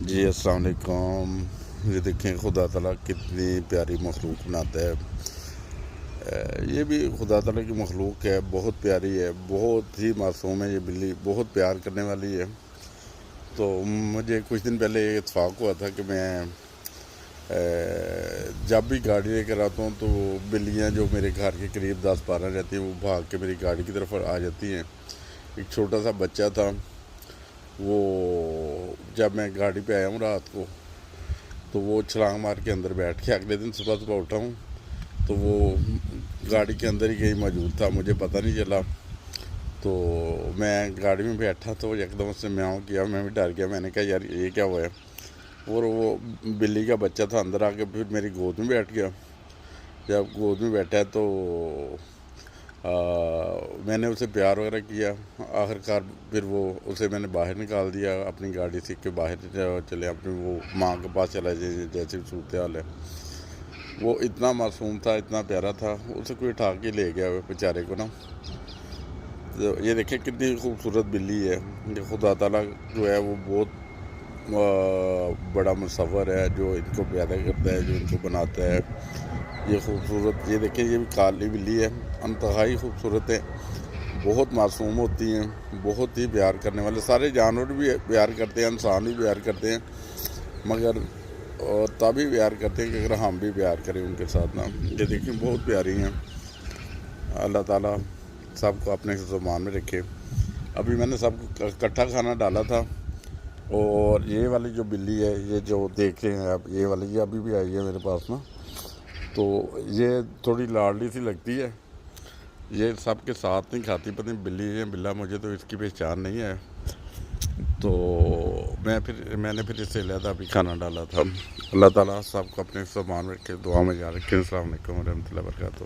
جی السلام علیکم۔ یہ دیکھیں خدا تعالیٰ کتنی پیاری مخلوق بناتا ہے۔ یہ بھی خدا تعالیٰ کی مخلوق ہے، بہت پیاری ہے، بہت ہی معصوم ہے۔ یہ بلی بہت پیار کرنے والی ہے۔ تو مجھے کچھ دن پہلے یہ اتفاق ہوا تھا کہ میں جب بھی گاڑی لے کر آتا ہوں تو بلیاں جو میرے گھر کے قریب 10-12 رہتی ہیں وہ بھاگ کے میری گاڑی کی طرف آ جاتی ہیں۔ ایک چھوٹا سا بچہ تھا، وہ جب میں گاڑی پہ آیا ہوں رات کو تو وہ چھلانگ مار کے اندر بیٹھ کے اگلے دن صبح اٹھا ہوں تو وہ گاڑی کے اندر ہی کہیں موجود تھا، مجھے پتہ نہیں چلا۔ تو میں گاڑی میں بیٹھا تو ایک دم سے میاؤں کیا، میں بھی ڈر گیا۔ میں نے کہا یار یہ کیا ہوا ہے، اور وہ بلی کا بچہ تھا، اندر آ کے پھر میری گود میں بیٹھ گیا۔ جب گود میں بیٹھا تو میں نے اسے پیار وغیرہ کیا، آخر کار پھر اسے میں نے باہر نکال دیا اپنی گاڑی سے کہ باہر چلے، اپنی وہ ماں کے پاس چلا جائے جیسے صورتحال ہے۔ وہ اتنا معصوم تھا، اتنا پیارا تھا، اسے کوئی اٹھا کے لے گیا بیچارے کو نا۔ تو یہ دیکھیں کتنی خوبصورت بلی ہے۔ یہ خدا تعالیٰ جو ہے وہ بہت بڑا مصور ہے جو ان کو پیدا کرتا ہے، جو ان کو بناتا ہے۔ یہ خوبصورت، یہ دیکھیں یہ بھی کالی بلی ہے، انتہائی خوبصورت ہے، بہت معصوم ہوتی ہیں، بہت ہی پیار کرنے والے۔ سارے جانور بھی پیار کرتے ہیں، انسان بھی پیار کرتے ہیں، مگر تبھی پیار کرتے ہیں کہ اگر ہم بھی پیار کریں ان کے ساتھ نا۔ یہ دیکھیں بہت پیاری ہیں۔ اللہ تعالیٰ سب کو اپنے زبان میں رکھے۔ ابھی میں نے سب کو اکٹھا کھانا ڈالا تھا، اور یہ والی جو بلی ہے، یہ جو دیکھ رہے ہیں آپ، یہ والی یہ ابھی بھی آئی ہے میرے پاس نا۔ تو یہ تھوڑی لاڈلی سی لگتی ہے، یہ سب کے ساتھ نہیں کھاتی، پتہ نہیں بلی ہے بلا، مجھے تو اس کی پہچان نہیں ہے۔ تو میں نے پھر اسے علیحدہ بھی کھانا ڈالا تھا۔ اللہ تعالیٰ سب کو اپنے زبان میں رکھے، دعا میں یاد رکھیں۔ السلام علیکم ورحمۃ اللہ وبرکاتہ۔